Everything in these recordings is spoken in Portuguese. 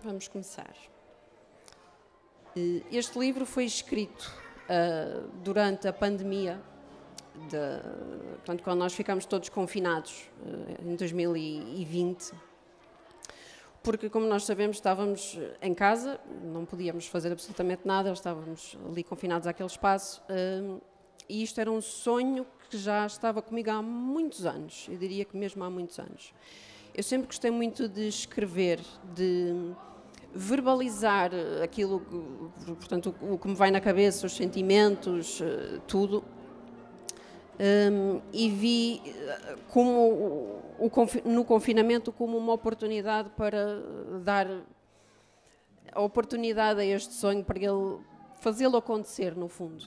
Vamos começar. Este livro foi escrito durante a pandemia, portanto, quando nós ficámos todos confinados em 2020, porque, como nós sabemos, estávamos em casa, não podíamos fazer absolutamente nada, estávamos ali confinados àquele espaço, e isto era um sonho que já estava comigo há muitos anos, eu diria que mesmo há muitos anos. Eu sempre gostei muito de escrever, de verbalizar aquilo, portanto, o que me vai na cabeça, os sentimentos, tudo. E vi no confinamento como uma oportunidade para dar a oportunidade a este sonho, para ele fazê-lo acontecer, no fundo.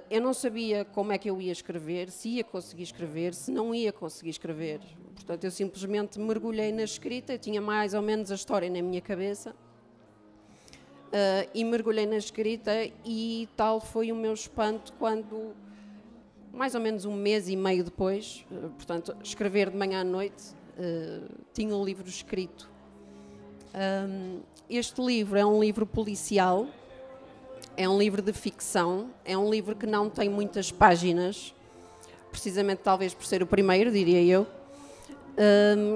Eu não sabia como é que eu ia escrever, se ia conseguir escrever, se não ia conseguir escrever. Portanto, eu simplesmente mergulhei na escrita, eu tinha mais ou menos a história na minha cabeça, e mergulhei na escrita, e tal foi o meu espanto quando, mais ou menos um mês e meio depois, portanto, escrever de manhã à noite, tinha um livro escrito. Este livro é um livro policial, é um livro de ficção, é um livro que não tem muitas páginas, precisamente talvez por ser o primeiro, diria eu.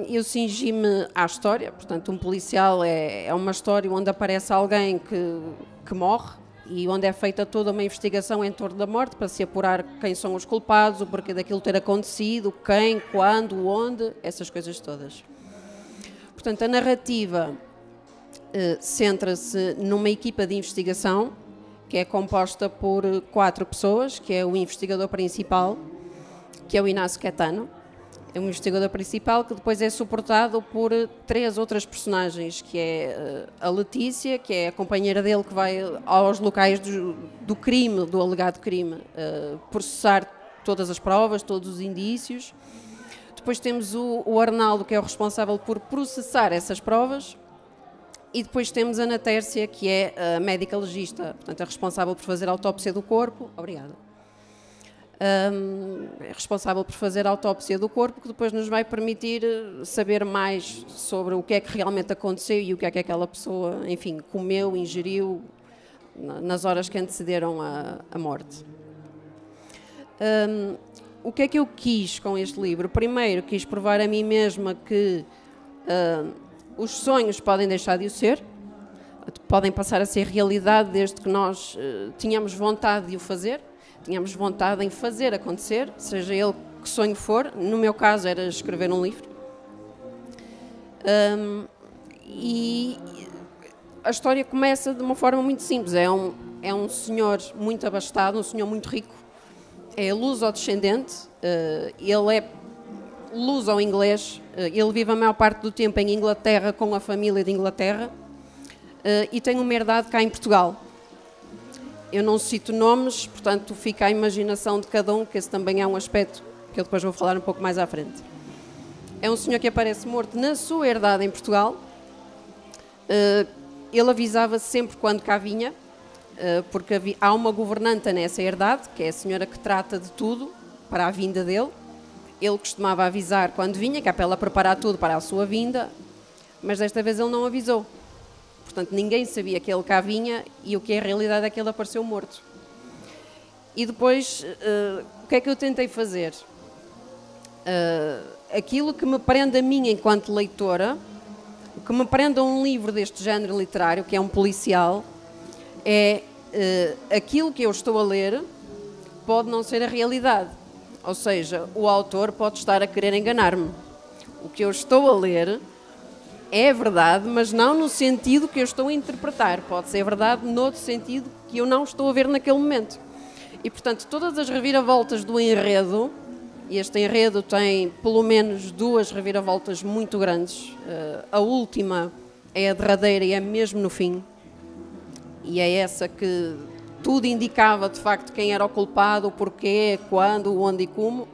Eu cingi-me à história, portanto, um policial é uma história onde aparece alguém que morre e onde é feita toda uma investigação em torno da morte para se apurar quem são os culpados, o porquê daquilo ter acontecido, quem, quando, onde, essas coisas todas. Portanto, a narrativa centra-se numa equipa de investigação que é composta por 4 pessoas, que é o investigador principal, que é o Inácio Caetano, é um investigador principal que depois é suportado por 3 outras personagens, que é a Letícia, que é a companheira dele que vai aos locais do crime, do alegado crime, processar todas as provas, todos os indícios. Depois temos o Arnaldo, que é o responsável por processar essas provas. E depois temos a Ana Tércia, que é a médica legista, portanto, é responsável por fazer a autópsia do corpo. Obrigada. É responsável por fazer a autópsia do corpo, que depois nos vai permitir saber mais sobre o que é que realmente aconteceu e o que é que aquela pessoa, enfim, comeu, ingeriu nas horas que antecederam a morte. O que é que eu quis com este livro? Primeiro, quis provar a mim mesma que os sonhos podem deixar de o ser, podem passar a ser realidade desde que nós tínhamos vontade de o fazer, tínhamos vontade em fazer acontecer, seja ele que sonho for. No meu caso era escrever um livro. E a história começa de uma forma muito simples. É um senhor muito abastado, um senhor muito rico, é luso-descendente, ele é luso-inglês, ele vive a maior parte do tempo em Inglaterra com a família de Inglaterra, e tem uma herdade cá em Portugal. Eu não cito nomes, portanto fica à imaginação de cada um, que esse também é um aspecto que eu depois vou falar um pouco mais à frente. É um senhor que aparece morto na sua herdade em Portugal. Ele avisava sempre quando cá vinha, porque há uma governanta nessa herdade, que é a senhora que trata de tudo para a vinda dele. Ele costumava avisar quando vinha, que é para ela preparar tudo para a sua vinda, mas desta vez ele não avisou. Portanto, ninguém sabia que ele cá vinha, e o que é a realidade é que ele apareceu morto. E depois, o que é que eu tentei fazer? Aquilo que me prende a mim enquanto leitora, o que me prende a um livro deste género literário, que é um policial, é aquilo que eu estou a ler pode não ser a realidade. Ou seja, o autor pode estar a querer enganar-me. O que eu estou a ler é verdade, mas não no sentido que eu estou a interpretar. Pode ser verdade noutro sentido que eu não estou a ver naquele momento. E, portanto, todas as reviravoltas do enredo, e este enredo tem pelo menos 2 reviravoltas muito grandes. A última é a derradeira e é mesmo no fim. E é essa que tudo indicava, de facto, quem era o culpado, o porquê, quando, onde e como.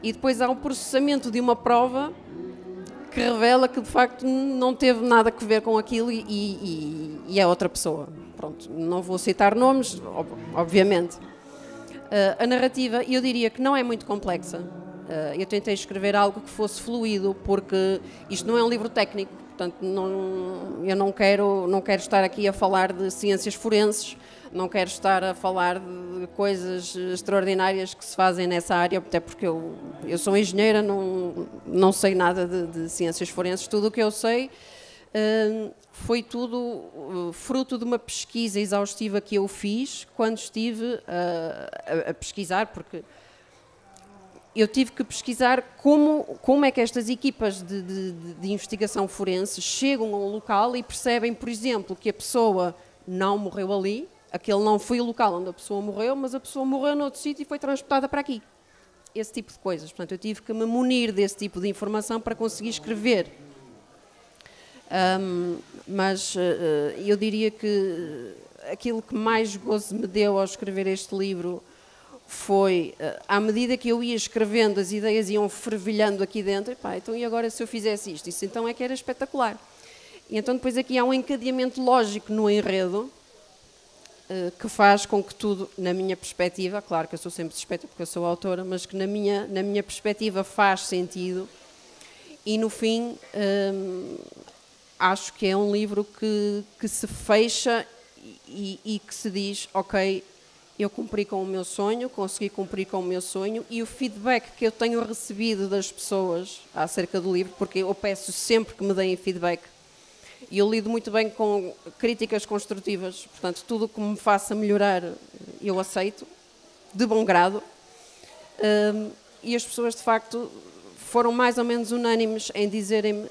E depois há o processamento de uma prova que revela que, de facto, não teve nada a ver com aquilo e é outra pessoa. Pronto, não vou citar nomes, obviamente. A narrativa, eu diria que não é muito complexa. Eu tentei escrever algo que fosse fluido, porque isto não é um livro técnico, portanto eu não quero estar aqui a falar de ciências forenses, não quero estar a falar de coisas extraordinárias que se fazem nessa área, até porque eu sou engenheira, não sei nada de ciências forenses. Tudo o que eu sei foi tudo fruto de uma pesquisa exaustiva que eu fiz quando estive a pesquisar, porque eu tive que pesquisar como é que estas equipas de investigação forense chegam a um local e percebem, por exemplo, que a pessoa não morreu ali. Aquele não foi o local onde a pessoa morreu, mas a pessoa morreu noutro sítio e foi transportada para aqui. Esse tipo de coisas. Portanto, eu tive que me munir desse tipo de informação para conseguir escrever. Mas eu diria que aquilo que mais gozo me deu ao escrever este livro foi, à medida que eu ia escrevendo, as ideias iam fervilhando aqui dentro. Então, e agora se eu fizesse isto? Isso então é que era espetacular. E então depois aqui há um encadeamento lógico no enredo, que faz com que tudo, na minha perspectiva, claro que eu sou sempre suspeita porque eu sou autora, mas que na minha perspectiva faz sentido, e no fim acho que é um livro que se fecha e que se diz, ok, eu cumpri com o meu sonho, consegui cumprir com o meu sonho, e o feedback que eu tenho recebido das pessoas acerca do livro, porque eu peço sempre que me deem feedback, e eu lido muito bem com críticas construtivas, portanto, tudo o que me faça melhorar eu aceito, de bom grado. E as pessoas, de facto, foram mais ou menos unânimes em dizerem-me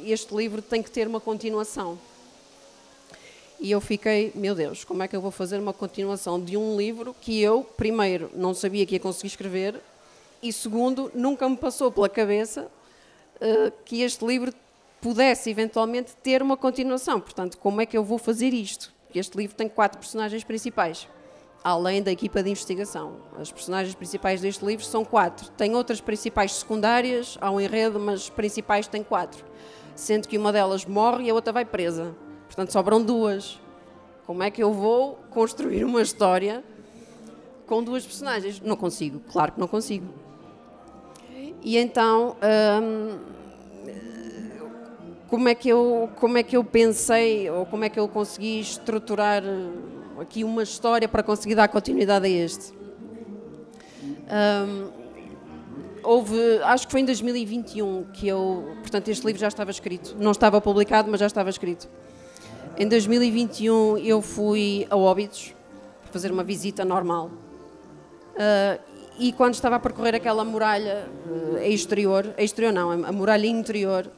este livro tem que ter uma continuação. E eu fiquei, meu Deus, como é que eu vou fazer uma continuação de um livro que eu, primeiro, não sabia que ia conseguir escrever, e segundo, nunca me passou pela cabeça que este livro pudesse eventualmente ter uma continuação. Portanto, como é que eu vou fazer isto? Porque este livro tem 4 personagens principais, além da equipa de investigação. As personagens principais deste livro são 4. Tem outras principais secundárias, há um enredo, mas principais tem 4. Sendo que uma delas morre e a outra vai presa. Portanto, sobram 2. Como é que eu vou construir uma história com 2 personagens? Não consigo, claro que não consigo. E então, como é que eu pensei, ou como é que eu consegui estruturar aqui uma história para conseguir dar continuidade a este? Acho que foi em 2021 que portanto, este livro já estava escrito. Não estava publicado, mas já estava escrito. Em 2021 eu fui a Óbidos fazer uma visita normal. E quando estava a percorrer aquela muralha exterior não, a muralha interior,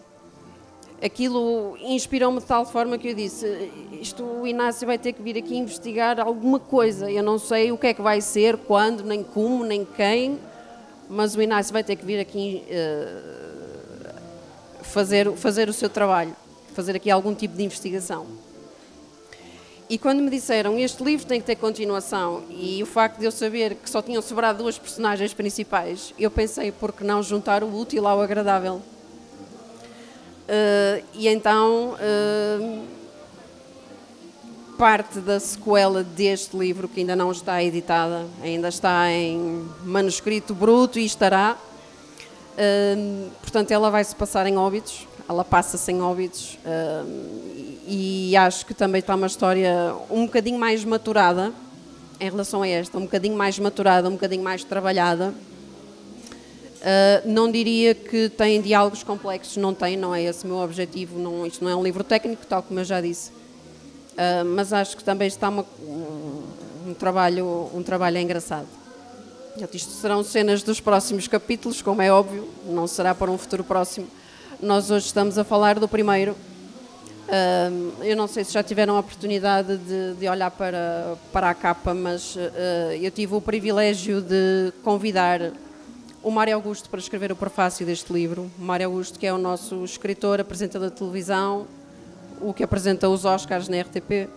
aquilo inspirou-me de tal forma que eu disse, o Inácio vai ter que vir aqui investigar alguma coisa, eu não sei o que é que vai ser, quando, nem como, nem quem, mas o Inácio vai ter que vir aqui fazer o seu trabalho, fazer aqui algum tipo de investigação. E quando me disseram, este livro tem que ter continuação, e o facto de eu saber que só tinham sobrado 2 personagens principais, eu pensei, por que não juntar o útil ao agradável? E então, parte da sequela deste livro, que ainda não está editada, ainda está em manuscrito bruto e estará, portanto, ela vai se passar em Óbidos, ela passa-se em Óbidos, e acho que também está uma história um bocadinho mais maturada em relação a esta, um bocadinho mais maturada, um bocadinho mais trabalhada. Não diria que tem diálogos complexos, não é esse o meu objetivo, isto não é um livro técnico, tal como eu já disse, mas acho que também está um trabalho engraçado. Isto serão cenas dos próximos capítulos, como é óbvio, não será para um futuro próximo. Nós hoje estamos a falar do primeiro. Eu não sei se já tiveram a oportunidade de olhar para a capa, mas eu tive o privilégio de convidar o Mário Augusto para escrever o prefácio deste livro. O Mário Augusto, que é o nosso escritor, apresentador de televisão, o que apresenta os Oscars na RTP.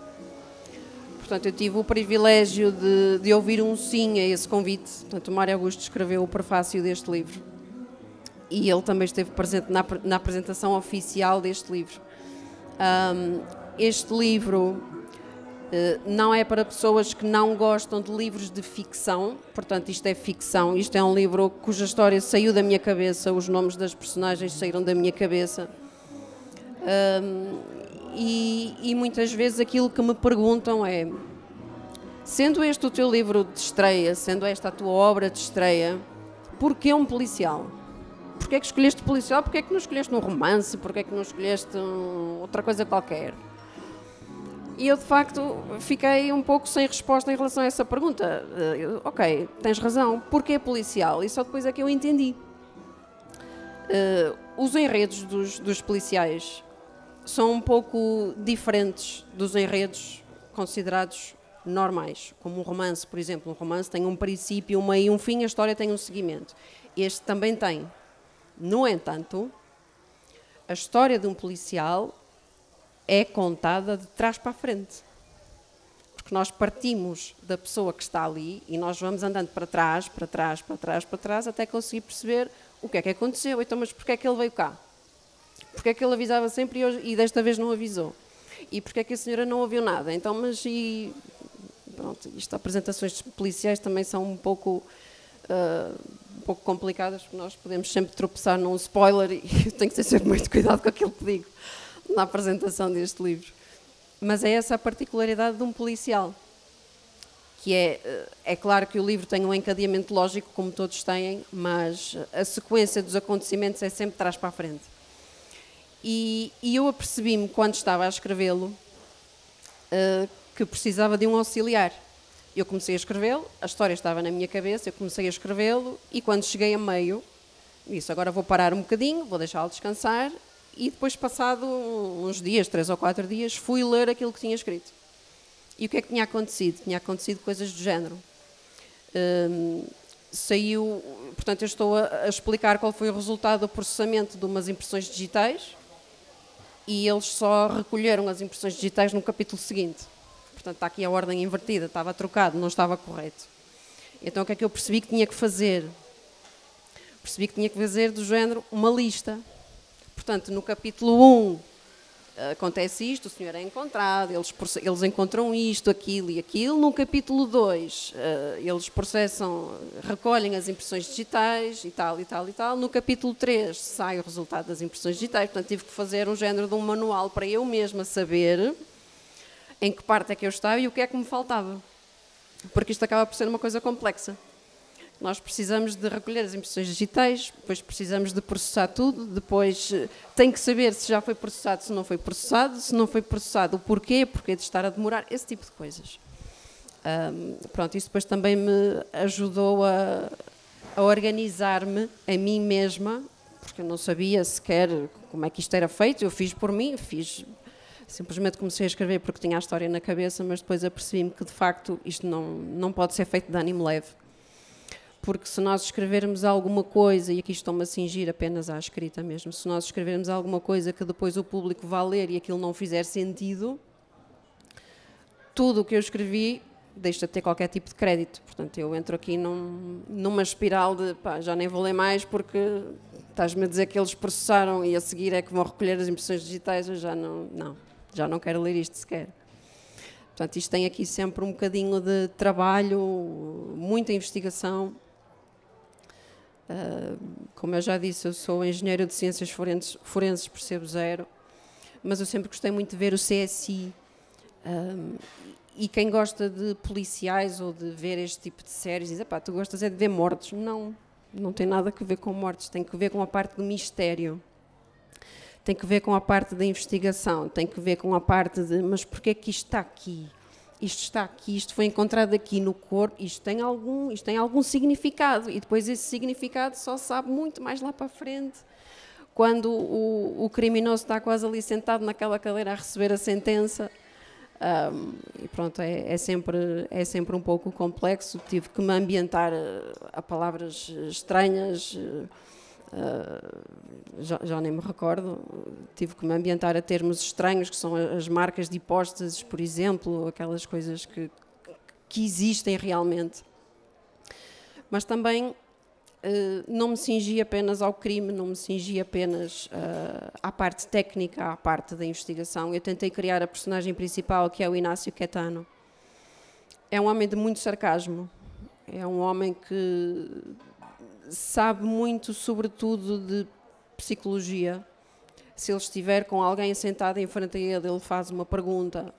Portanto, eu tive o privilégio de ouvir um sim a esse convite. Portanto, o Mário Augusto escreveu o prefácio deste livro. E ele também esteve presente na apresentação oficial deste livro. Este livro Não é para pessoas que não gostam de livros de ficção, portanto isto é ficção, isto é um livro cuja história saiu da minha cabeça, os nomes das personagens saíram da minha cabeça. E muitas vezes aquilo que me perguntam é, sendo este o teu livro de estreia, sendo esta a tua obra de estreia, porquê um policial? Porquê é que escolheste policial? Porquê é que não escolheste um romance? Porquê é que não escolheste outra coisa qualquer? E eu, de facto, fiquei um pouco sem resposta em relação a essa pergunta. Ok, tens razão, porquê policial? E só depois é que eu entendi. Os enredos dos policiais são um pouco diferentes dos enredos considerados normais, como um romance, por exemplo. Um romance tem um princípio, um meio e um fim, a história tem um seguimento. Este também tem. No entanto, a história de um policial é contada de trás para a frente. Porque nós partimos da pessoa que está ali e nós vamos andando para trás, para trás, para trás, para trás, até conseguir perceber o que é que aconteceu. Então, mas porquê é que ele veio cá? Porquê é que ele avisava sempre e desta vez não avisou? E porquê é que a senhora não ouviu nada? Então, mas e... Pronto, isto, apresentações policiais também são um pouco complicadas, porque nós podemos sempre tropeçar num spoiler e eu tenho que ter sempre muito cuidado com aquilo que digo na apresentação deste livro. Mas é essa a particularidade de um policial, que é claro que o livro tem um encadeamento lógico, como todos têm, mas a sequência dos acontecimentos é sempre de trás para a frente. E eu apercebi-me, quando estava a escrevê-lo, que precisava de um auxiliar. Eu comecei a escrevê-lo, a história estava na minha cabeça, eu comecei a escrevê-lo e quando cheguei a meio, disse, agora vou parar um bocadinho, vou deixá-lo descansar e depois, passado uns dias, 3 ou 4 dias, fui ler aquilo que tinha escrito. E o que é que tinha acontecido? Tinha acontecido coisas do género. Saiu, portanto, eu estou a explicar qual foi o resultado do processamento de umas impressões digitais e eles só recolheram as impressões digitais no capítulo seguinte. Portanto, está aqui a ordem invertida, estava trocado, não estava correto. Então, o que é que eu percebi que tinha que fazer? Percebi que tinha que fazer do género uma lista. Portanto, no capítulo 1 acontece isto, o senhor é encontrado, eles encontram isto, aquilo e aquilo. No capítulo 2, eles processam, recolhem as impressões digitais e tal, e tal, e tal. No capítulo 3, sai o resultado das impressões digitais. Portanto, tive que fazer um género de um manual para eu mesma saber em que parte é que eu estava e o que é que me faltava. Porque isto acaba por ser uma coisa complexa. Nós precisamos de recolher as impressões digitais, depois precisamos de processar tudo, depois tem que saber se já foi processado, se não foi processado, o porquê de estar a demorar, esse tipo de coisas. Pronto, isso depois também me ajudou a organizar-me a mim mesma, porque eu não sabia sequer como é que isto era feito, eu fiz por mim, simplesmente comecei a escrever porque tinha a história na cabeça, mas depois apercebi-me que de facto isto não pode ser feito de ânimo leve. Porque se nós escrevermos alguma coisa, e aqui estou-me a cingir apenas à escrita mesmo, se nós escrevermos alguma coisa que depois o público vá ler e aquilo não fizer sentido, tudo o que eu escrevi deixa de ter qualquer tipo de crédito. Portanto, eu entro aqui numa espiral de já nem vou ler mais porque estás-me a dizer que eles processaram e a seguir é que vão recolher as impressões digitais, eu já não quero ler isto sequer. Portanto, isto tem aqui sempre um bocadinho de trabalho, muita investigação. Como eu já disse, eu sou engenheiro de ciências forenses, percebo zero, mas eu sempre gostei muito de ver o CSI. E quem gosta de policiais ou de ver este tipo de séries diz, tu gostas é de ver mortes. Não tem nada a ver com mortes, tem que ver com a parte do mistério. Tem que ver com a parte da investigação, tem que ver com a parte de mas porquê é que isto está aqui? Isto está aqui, isto foi encontrado aqui no corpo, isto tem algum significado e depois esse significado só sabe muito mais lá para a frente, quando o criminoso está quase ali sentado naquela cadeira a receber a sentença. E pronto, é sempre um pouco complexo, tive que me ambientar a palavras estranhas, já nem me recordo, tive que me ambientar a termos estranhos, que são as marcas de hipóteses, por exemplo, aquelas coisas que existem realmente. Mas também não me cingi apenas ao crime, não me cingi apenas à parte técnica, à parte da investigação. Eu tentei criar a personagem principal, que é o Inácio Caetano. É um homem de muito sarcasmo, é um homem que sabe muito, sobretudo, de psicologia. Se ele estiver com alguém sentado em frente a ele, ele faz uma pergunta.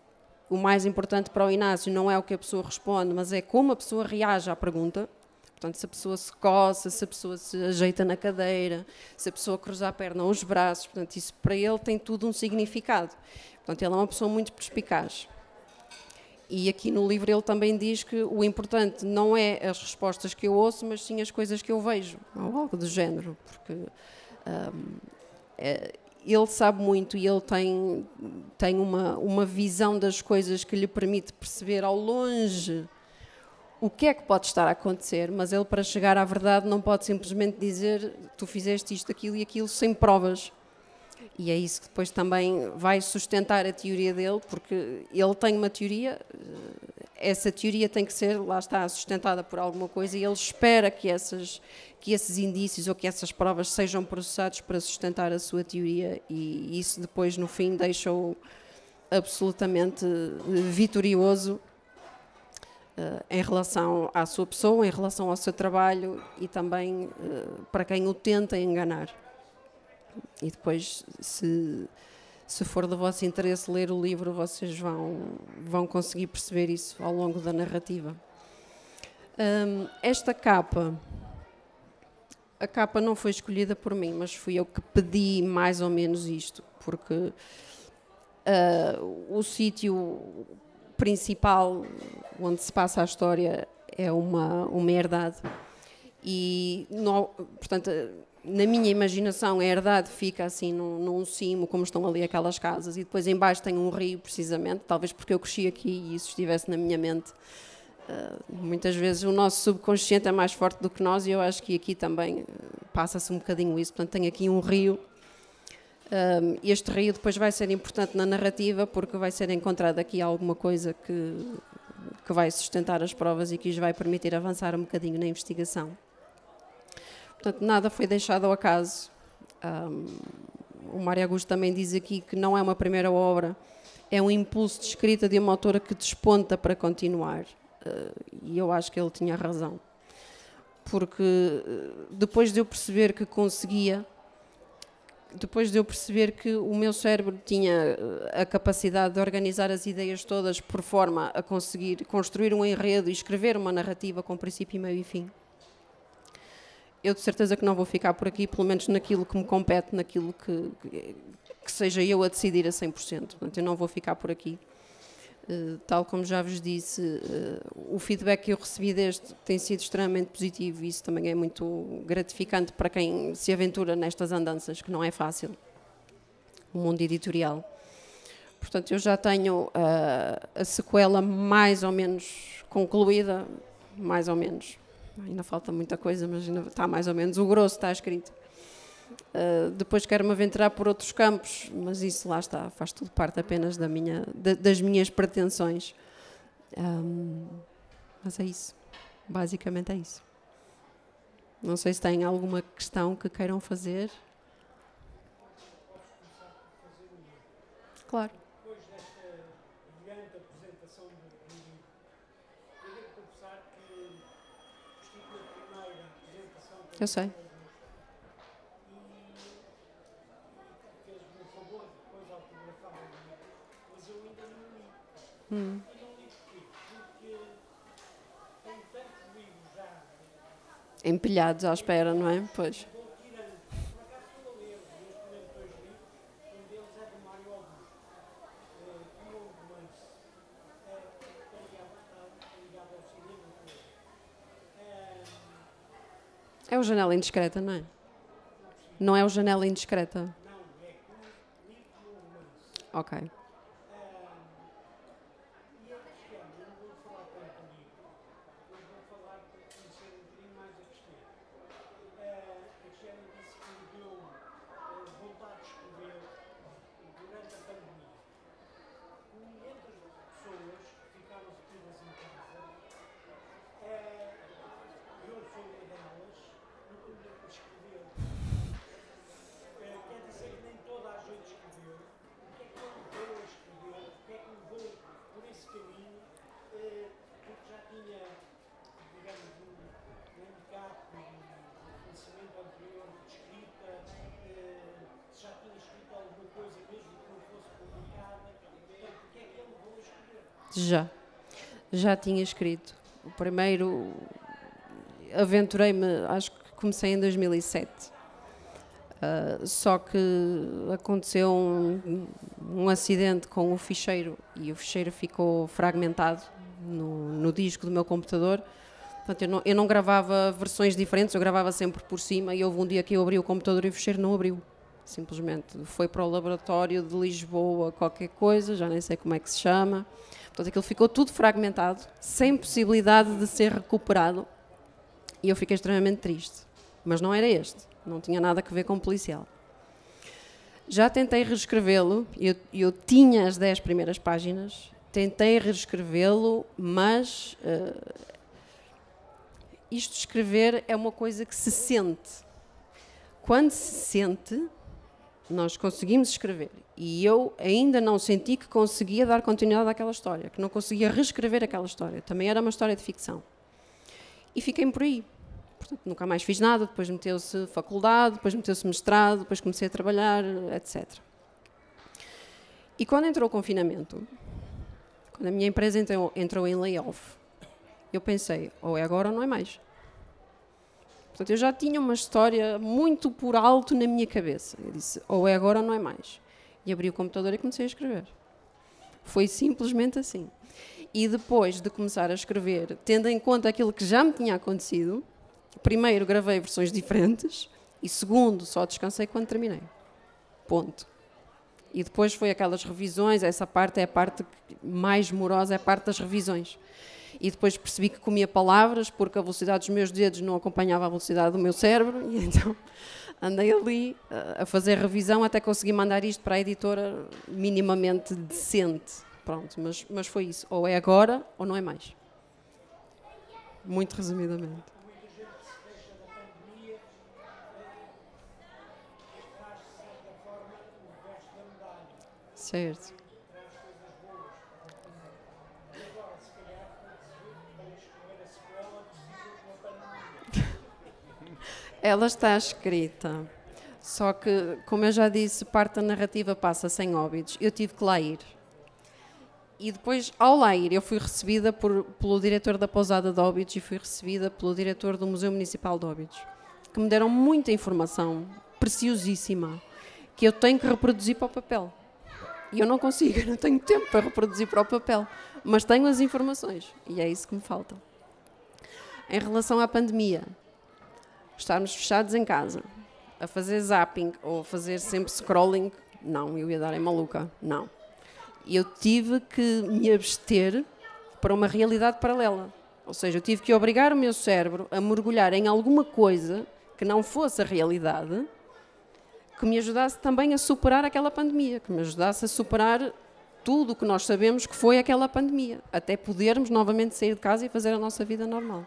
O mais importante para o Inácio não é o que a pessoa responde, mas é como a pessoa reage à pergunta. Portanto, se a pessoa se coça, se a pessoa se ajeita na cadeira, se a pessoa cruza a perna ou os braços, portanto, isso para ele tem tudo um significado. Portanto, ele é uma pessoa muito perspicaz. E aqui no livro ele também diz que o importante não é as respostas que eu ouço, mas sim as coisas que eu vejo, ou algo do género, porque ele sabe muito e ele tem uma visão das coisas que lhe permite perceber ao longe o que é que pode estar a acontecer, mas ele, para chegar à verdade, não pode simplesmente dizer tu fizeste isto, aquilo e aquilo sem provas. E é isso que depois também vai sustentar a teoria dele, porque ele tem uma teoria, essa teoria tem que ser, lá está, sustentada por alguma coisa, e ele espera que esses indícios ou que essas provas sejam processados para sustentar a sua teoria, e isso depois, no fim, deixa-o absolutamente vitorioso em relação à sua pessoa, em relação ao seu trabalho e também para quem o tenta enganar. E depois, se for do vosso interesse ler o livro, vocês vão conseguir perceber isso ao longo da narrativa. Esta capa, a capa não foi escolhida por mim, mas fui eu que pedi mais ou menos isto, porque o sítio principal onde se passa a história é uma herdade e, portanto, na minha imaginação a herdade fica assim num cimo, como estão ali aquelas casas, e depois em baixo tem um rio, precisamente, talvez porque eu cresci aqui e isso estivesse na minha mente. Muitas vezes o nosso subconsciente é mais forte do que nós e eu acho que aqui também passa-se um bocadinho isso, portanto tem aqui um rio. Este rio depois vai ser importante na narrativa porque vai ser encontrado aqui alguma coisa que vai sustentar as provas e que lhes vai permitir avançar um bocadinho na investigação. Portanto, nada foi deixado ao acaso. O Mário Augusto também diz aqui que não é uma primeira obra, é um impulso de escrita de uma autora que desponta para continuar. E eu acho que ele tinha razão. Porque depois de eu perceber que conseguia, depois de eu perceber que o meu cérebro tinha a capacidade de organizar as ideias todas por forma a conseguir construir um enredo e escrever uma narrativa com princípio, meio e fim, eu de certeza que não vou ficar por aqui, pelo menos naquilo que me compete, naquilo que seja eu a decidir a 100%. Portanto, eu não vou ficar por aqui. Tal como já vos disse, o feedback que eu recebi deste tem sido extremamente positivo e isso também é muito gratificante para quem se aventura nestas andanças, que não é fácil, o mundo editorial. Portanto, eu já tenho a sequela mais ou menos concluída, mais ou menos. Ainda falta muita coisa, mas ainda está mais ou menos, o grosso está escrito. Depois quero-me aventurar por outros campos, mas isso lá está, faz tudo parte apenas das minhas pretensões. Mas é isso, basicamente é isso. Não sei se têm alguma questão que queiram fazer. Claro. Depois desta brilhante apresentação do livro, eu devo confessar que estive na primeira apresentação. Eu sei. E não li porquê? Porque tenho tantos livros já Empilhados à espera, não é? Pois. vou tirando. Por acaso estou a ler neste momento 2 livros, um deles é do Mário Augusto, um longo romance ligado ao cinema. É o Janela Indiscreta, não é? Não é o Janela Indiscreta? Não, é um livro de um romance. Ok. E a Cristiana, eu não vou falar tanto do livro, mas vou falar para conhecer um bocadinho mais a Cristiana. A Cristiana disse que lhe deu vontade de escrever durante a pandemia. Milhares de pessoas ficaram retidas em casa. Eu sou uma delas. No Já tinha escrito. O primeiro, aventurei-me, acho que comecei em 2007. Só que aconteceu um acidente com o ficheiro e o ficheiro ficou fragmentado no disco do meu computador. Portanto, eu não gravava versões diferentes, eu gravava sempre por cima e houve um dia que eu abri o computador e o ficheiro não abriu. Simplesmente foi para o laboratório de Lisboa, qualquer coisa, já nem sei como é que se chama. Portanto, aquilo ficou tudo fragmentado, sem possibilidade de ser recuperado. E eu fiquei extremamente triste. Mas não era este, não tinha nada a ver com o policial. Já tentei reescrevê-lo, eu tinha as 10 primeiras páginas, tentei reescrevê-lo, mas isto de escrever é uma coisa que se sente. Quando se sente, nós conseguimos escrever. E eu ainda não senti que conseguia dar continuidade àquela história, que não conseguia reescrever aquela história. Também era uma história de ficção. E fiquei por aí. Portanto, nunca mais fiz nada, depois meteu-se faculdade, depois meteu-se mestrado, depois comecei a trabalhar, etc. E quando entrou o confinamento, quando a minha empresa entrou em layoff, eu pensei, ou é agora ou não é mais. Portanto, eu já tinha uma história muito por alto na minha cabeça. Eu disse, ou é agora ou não é mais. E abri o computador e comecei a escrever. Foi simplesmente assim. E depois de começar a escrever, tendo em conta aquilo que já me tinha acontecido, primeiro gravei versões diferentes e segundo só descansei quando terminei. Ponto. E depois foi aquelas revisões, essa parte é a parte mais morosa, é a parte das revisões. E depois percebi que comia palavras porque a velocidade dos meus dedos não acompanhava a velocidade do meu cérebro e então andei ali a fazer revisão até conseguir mandar isto para a editora minimamente decente. Pronto, mas foi isso. Ou é agora ou não é mais. Muito resumidamente. Muita gente se queixa da pandemia, faz de certa forma o resto da medalha. Certo. Traz coisas boas. E agora, se calhar, para escrever a sequela, precisas de uma pandemia. Ela está escrita. Só que, como eu já disse, parte da narrativa passa sem óbidos. Eu tive que lá ir. E depois, ao lá ir, eu fui recebida pelo diretor da Pousada de Óbidos e fui recebida pelo diretor do Museu Municipal de Óbidos, que me deram muita informação, preciosíssima, que eu tenho que reproduzir para o papel. E eu não consigo, eu não tenho tempo para reproduzir para o papel, mas tenho as informações e é isso que me falta. Em relação à pandemia, estarmos fechados em casa, a fazer zapping ou a fazer sempre scrolling, não, eu ia dar em maluca, não. Eu tive que me abster para uma realidade paralela. Ou seja, eu tive que obrigar o meu cérebro a mergulhar em alguma coisa que não fosse a realidade, que me ajudasse também a superar aquela pandemia, que me ajudasse a superar tudo o que nós sabemos que foi aquela pandemia, até podermos novamente sair de casa e fazer a nossa vida normal.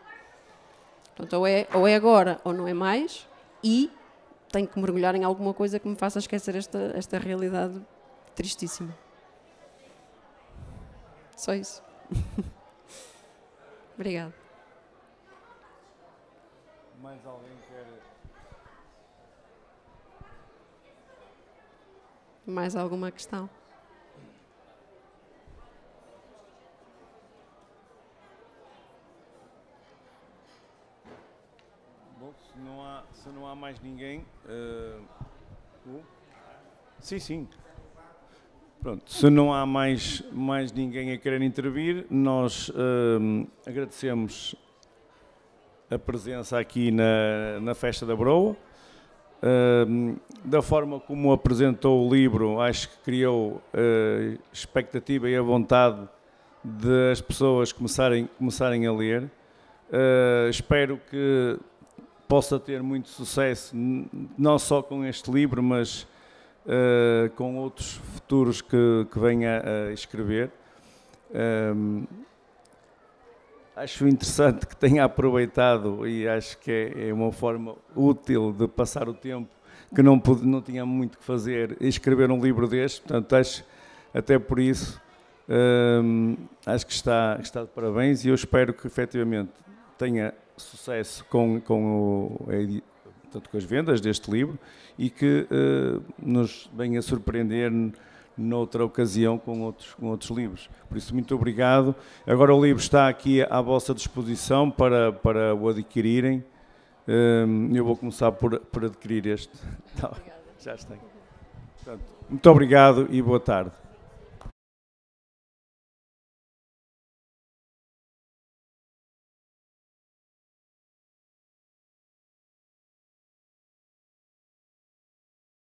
Portanto, ou é agora ou não é mais, e tenho que mergulhar em alguma coisa que me faça esquecer esta realidade tristíssima. Só isso. Obrigada. Mais alguém quer? Mais alguma questão? Bom, se não há mais ninguém... Sim. Pronto, se não há mais ninguém a querer intervir, nós agradecemos a presença aqui na Festa da Broa. Da forma como apresentou o livro, acho que criou expectativa e a vontade das pessoas começarem a ler. Espero que possa ter muito sucesso, não só com este livro, mas com outros futuros que venha a escrever. Acho interessante que tenha aproveitado e acho que é uma forma útil de passar o tempo que não tinha muito que fazer e escrever um livro deste, portanto acho, até por isso, acho que está de parabéns e eu espero que efetivamente tenha sucesso com as vendas deste livro e que nos venha surpreender noutra ocasião com outros livros. Por isso, muito obrigado. Agora o livro está aqui à vossa disposição para o adquirirem. Eu vou começar por adquirir este. Já está. Portanto, muito obrigado e boa tarde.